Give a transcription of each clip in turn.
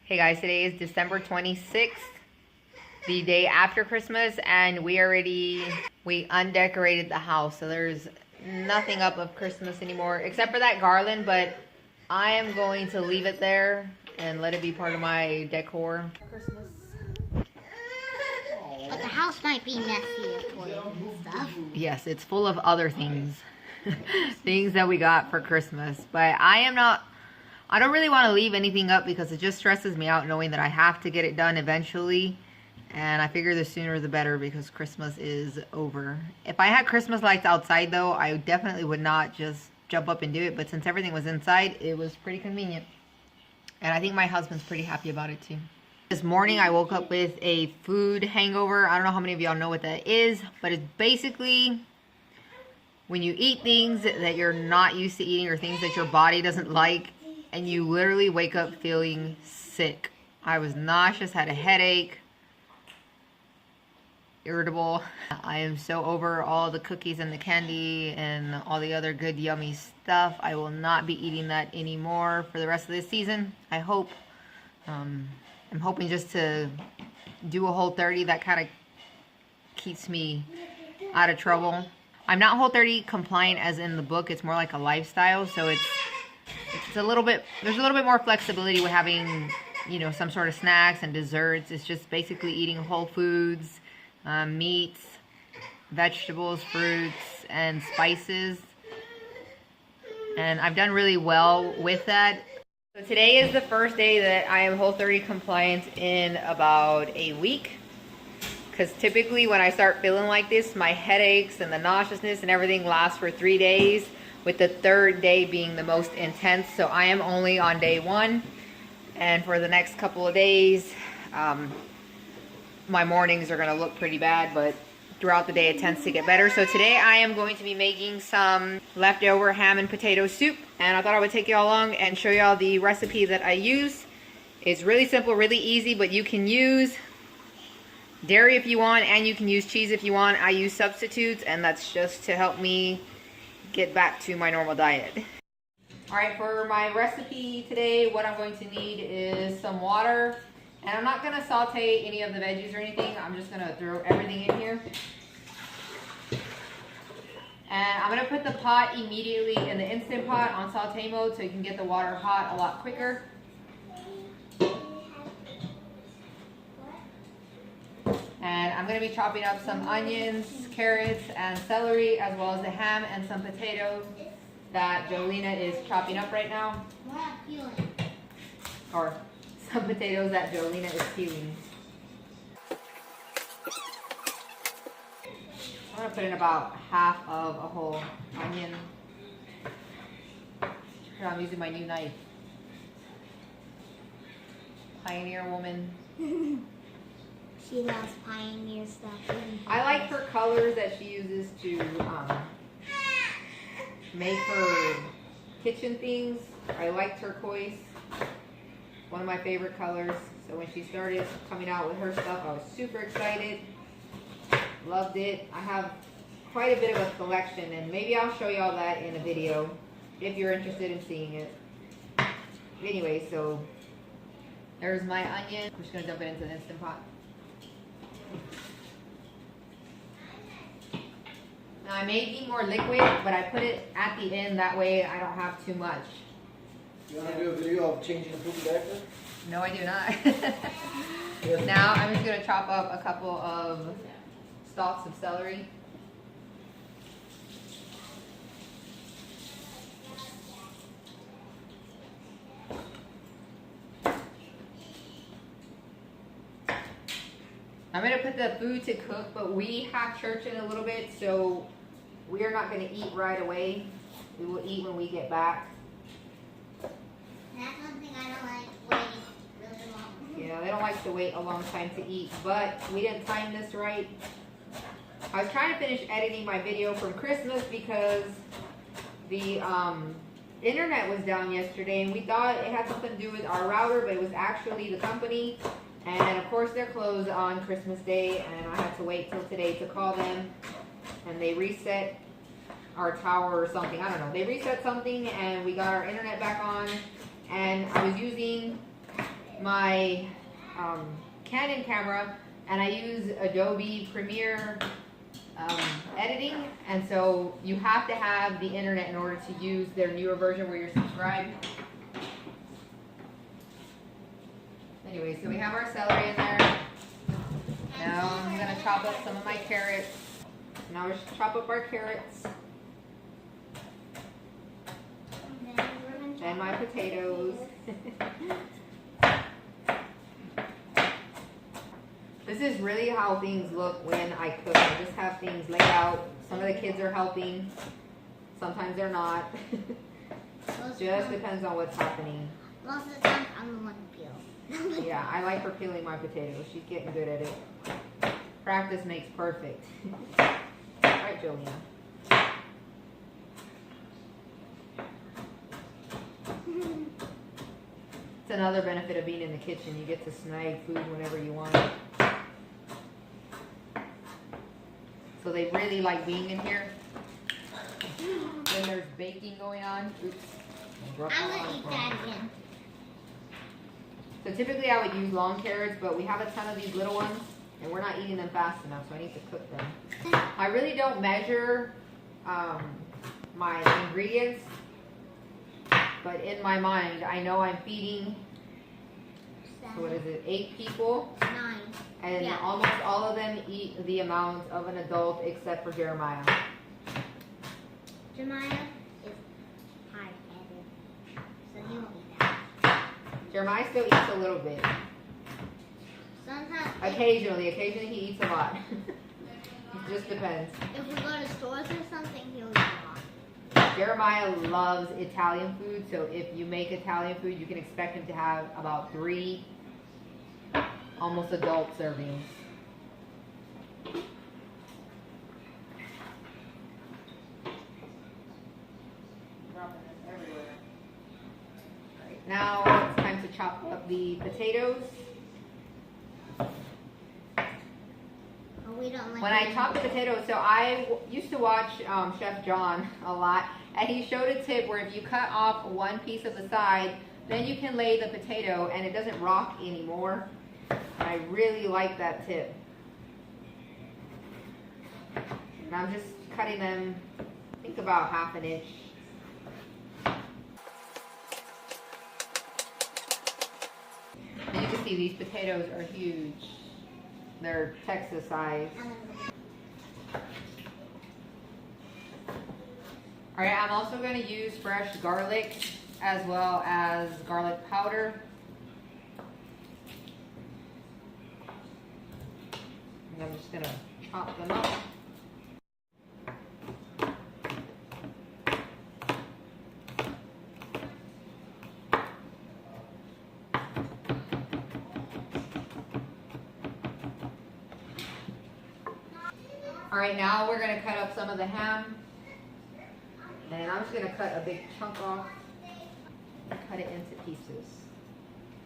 Hey guys, today is December 26th, the day after Christmas, and we undecorated the house, so there's nothing up of Christmas anymore except for that garland, but I am going to leave it there and let it be part of my decor. Christmas. But the house might be messy with toys and stuff. Yes, it's full of other things. Things that we got for Christmas, but I don't really want to leave anything up because it just stresses me out knowing that I have to get it done eventually. And I figure the sooner the better because Christmas is over. If I had Christmas lights outside though, I definitely would not just jump up and do it. But since everything was inside, it was pretty convenient. And I think my husband's pretty happy about it too. This morning I woke up with a food hangover. I don't know how many of y'all know what that is, but it's basically when you eat things that you're not used to eating or things that your body doesn't like, and you literally wake up feeling sick. I was nauseous, had a headache, irritable. I am so over all the cookies and the candy and all the other good yummy stuff. I will not be eating that anymore for the rest of this season, I hope. I'm hoping just to do a Whole30. That kind of keeps me out of trouble. I'm not Whole30 compliant as in the book. It's more like a lifestyle, so it's a little bit, there's a little bit more flexibility with having, you know, some sort of snacks and desserts. It's just basically eating whole foods, meats, vegetables, fruits, and spices. And I've done really well with that. So today is the first day that I am Whole30 compliant in about a week. Because typically when I start feeling like this, my headaches and the nauseousness and everything lasts for 3 days, with the third day being the most intense. So I am only on day 1, and for the next couple of days, my mornings are going to look pretty bad, but throughout the day it tends to get better. So today I am going to be making some leftover ham and potato soup, and I thought I would take y'all along and show y'all the recipe that I use. It's really simple, really easy, but you can use dairy if you want, and you can use cheese if you want. I use substitutes, and that's just to help me get back to my normal diet. Alright, for my recipe today, what I'm going to need is some water. And I'm not going to saute any of the veggies or anything. I'm just going to throw everything in here. And I'm going to put the pot immediately in the Instant Pot on saute mode so you can get the water hot a lot quicker. And I'm going to be chopping up some onions, carrots, and celery, as well as the ham and some potatoes that Jolena is chopping up right now. Or some potatoes that Jolena is peeling. I'm going to put in about half of a whole onion. Here, I'm using my new knife. Pioneer woman. She loves Pioneer stuff. I like her colors that she uses to make her kitchen things. I like turquoise. One of my favorite colors. So when she started coming out with her stuff, I was super excited. Loved it. I have quite a bit of a collection, and maybe I'll show y'all that in a video if you're interested in seeing it. Anyway, so there's my onion. I'm just going to dump it into the Instant Pot. Now I may need more liquid, but I put it at the end, that way I don't have too much. You want to do a video of changing the food diaper? No, I do not. Now I'm just going to chop up a couple of stalks of celery. I'm going to put the food to cook, but we have church in a little bit, so we are not going to eat right away. We will eat when we get back. That's one thing I don't like, waiting really long. Yeah, they don't like to wait a long time to eat, but we didn't time this right. I was trying to finish editing my video from Christmas because the internet was down yesterday, and we thought it had something to do with our router, but it was actually the company. And of course they're closed on Christmas Day, and I had to wait till today to call them, and they reset our tower or something. I don't know. They reset something, and we got our internet back on, and I was using my Canon camera, and I use Adobe Premiere editing, and so you have to have the internet in order to use their newer version where you're subscribed. Anyway, so we have our celery in there. Now I'm going to chop up some of my carrots. Now we're just chop up our carrots. And my potatoes. This is really how things look when I cook. I just have things laid out. Some of the kids are helping. Sometimes they're not. Just depends on what's happening. Most of the time, I'm the one who peels. Yeah, I like her peeling my potatoes. She's getting good at it. Practice makes perfect. Right, Jolena? It's another benefit of being in the kitchen. You get to snag food whenever you want. So they really like being in here. When there's baking going on. Oops. I'm going to eat that again. So typically I would use long carrots, but we have a ton of these little ones, and we're not eating them fast enough, so I need to cook them. I really don't measure my ingredients, but in my mind, I know I'm feeding, so what is it, 8 people? 9. And Yeah. almost all of them eat the amount of an adult except for Jeremiah. Jeremiah is hard-headed, so he won't eat that. Jeremiah still eats a little bit. Sometimes, Occasionally he eats a lot. It just depends. if we go to stores or something, he'll eat a lot. Jeremiah loves Italian food, so if you make Italian food, you can expect him to have about 3 almost adult servings. Dropping this everywhere. Right, now it's time to chop up the potatoes. We don't like When I chop the potatoes, so I used to watch Chef John a lot, and he showed a tip where if you cut off one piece of the side, then you can lay the potato and it doesn't rock anymore. And I really like that tip. And I'm just cutting them, I think about 1/2 inch. And you can see these potatoes are huge. They're Texas size. Alright, I'm also going to use fresh garlic as well as garlic powder. And I'm just going to chop them up. Alright, now we're going to cut up some of the ham. And I'm just going to cut a big chunk off and cut it into pieces.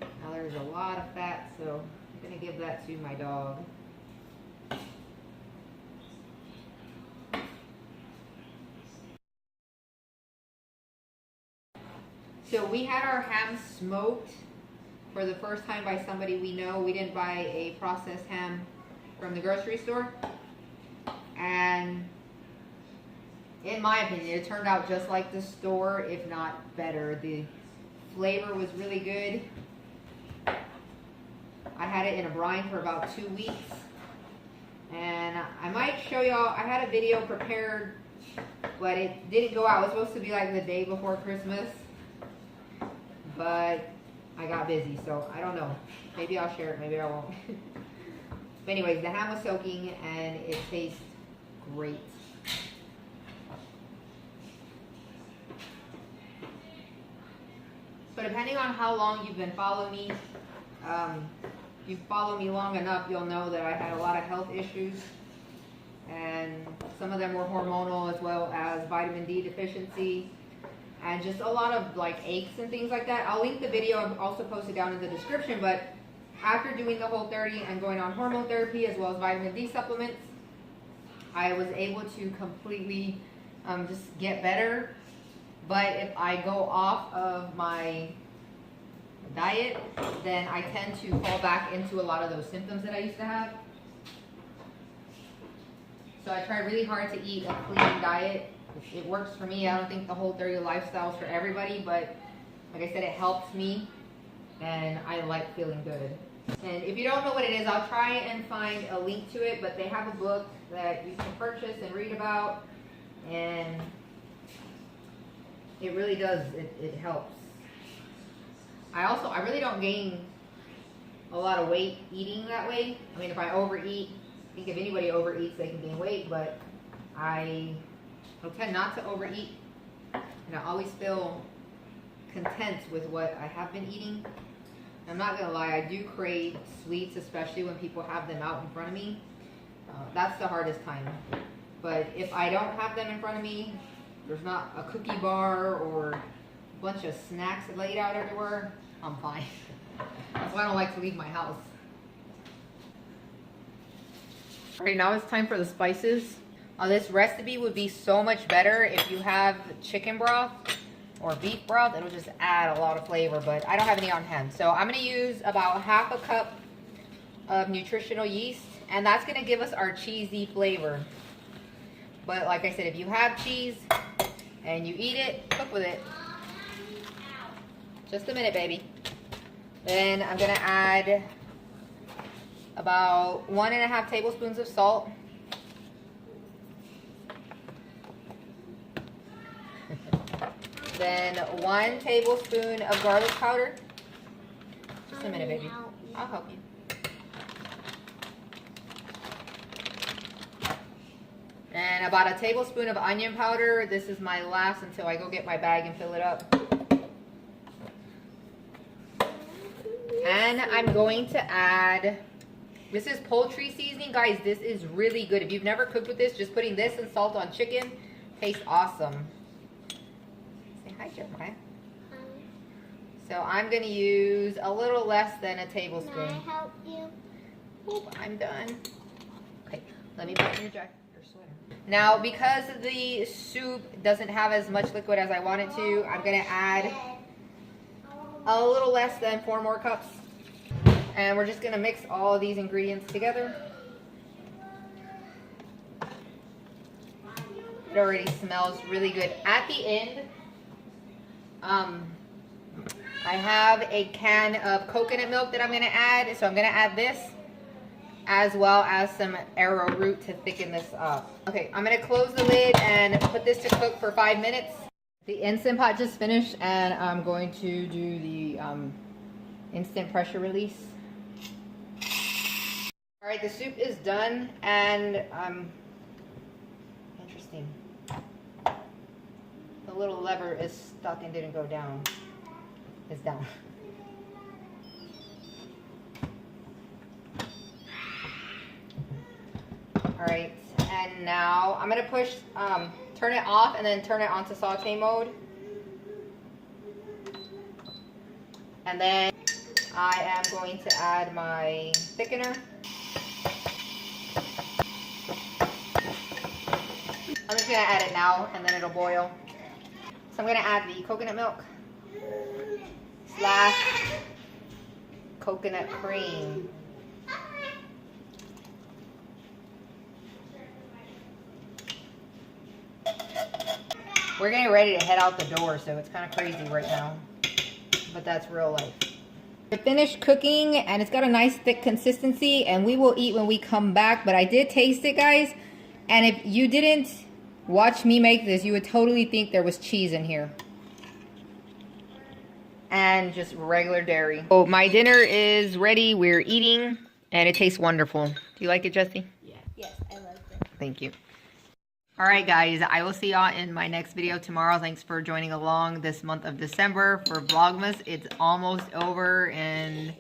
Now there's a lot of fat, so I'm going to give that to my dog. So we had our ham smoked for the first time by somebody we know. We didn't buy a processed ham from the grocery store. And in my opinion, it turned out just like the store, if not better. The flavor was really good. I had it in a brine for about 2 weeks. And I might show y'all, I had a video prepared, but it didn't go out. It was supposed to be like the day before Christmas. But I got busy, so I don't know. Maybe I'll share it, maybe I won't. But anyways, the ham was soaking and it tastes great. So depending on how long you've been following me, if you follow me long enough, you'll know that I had a lot of health issues. And some of them were hormonal as well as vitamin D deficiency. And just a lot of like aches and things like that. I'll link the video, I'll also post it down in the description. But after doing the Whole30 and going on hormone therapy as well as vitamin D supplements, I was able to completely just get better. But if I go off of my diet, then I tend to fall back into a lot of those symptoms that I used to have. So I try really hard to eat a clean diet. It works for me. I don't think the Whole30 lifestyle is for everybody, but like I said, it helps me and I like feeling good. And if you don't know what it is, I'll try and find a link to it, but they have a book that you can purchase and read about, and it really does, it helps. I really don't gain a lot of weight eating that way. I mean, if I overeat, I think if anybody overeats, they can gain weight, but I tend not to overeat, and I always feel content with what I have been eating. I'm not gonna lie, I do crave sweets, especially when people have them out in front of me. That's the hardest time. But if I don't have them in front of me, there's not a cookie bar or a bunch of snacks laid out everywhere, I'm fine. That's why I don't like to leave my house. All right, now it's time for the spices. This recipe would be so much better if you have chicken broth or beef broth. It'll just add a lot of flavor, but I don't have any on hand. So I'm gonna use about half a cup of nutritional yeast, and that's gonna give us our cheesy flavor. But like I said, if you have cheese and you eat it, cook with it. Just a minute, baby. Then I'm gonna add about 1.5 tablespoons of salt. Then 1 tablespoon of garlic powder. Just a minute, baby. I'll help you. And about 1 tablespoon of onion powder. This is my last until I go get my bag and fill it up. And I'm going to add, this is poultry seasoning. Guys, this is really good. If you've never cooked with this, just putting this and salt on chicken tastes awesome. Say hi, Jeremiah. So I'm going to use a little less than 1 tablespoon. Can I help you? Oop, I'm done. Okay, let me button your jacket. Now, because the soup doesn't have as much liquid as I want it to, I'm going to add a little less than 4 more cups. And we're just going to mix all of these ingredients together. It already smells really good. At the end, I have a can of coconut milk that I'm going to add. So I'm going to add this, as well as some arrowroot to thicken this up. Okay, I'm gonna close the lid and put this to cook for 5 minutes. The Instant Pot just finished, and I'm going to do the instant pressure release. All right, the soup is done, and interesting. The little lever is stuck and didn't go down. It's down. All right, and now I'm gonna push, turn it off and then turn it onto saute mode. And then I am going to add my thickener. I'm just gonna add it now and then it'll boil. So I'm gonna add the coconut milk / coconut cream. We're getting ready to head out the door, so it's kind of crazy right now, but that's real life. It finished cooking, and it's got a nice thick consistency, and we will eat when we come back, but I did taste it, guys, and if you didn't watch me make this, you would totally think there was cheese in here. And just regular dairy. So my dinner is ready. We're eating, and it tastes wonderful. Do you like it, Jesse? Yeah. Yes, I love it. Thank you. All right, guys, I will see y'all in my next video tomorrow. Thanks for joining along this month of December for Vlogmas. It's almost over, and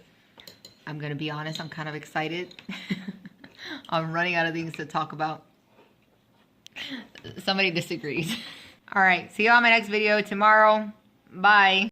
I'm going to be honest, I'm kind of excited. I'm running out of things to talk about. Somebody disagrees. All right, see y'all in my next video tomorrow. Bye.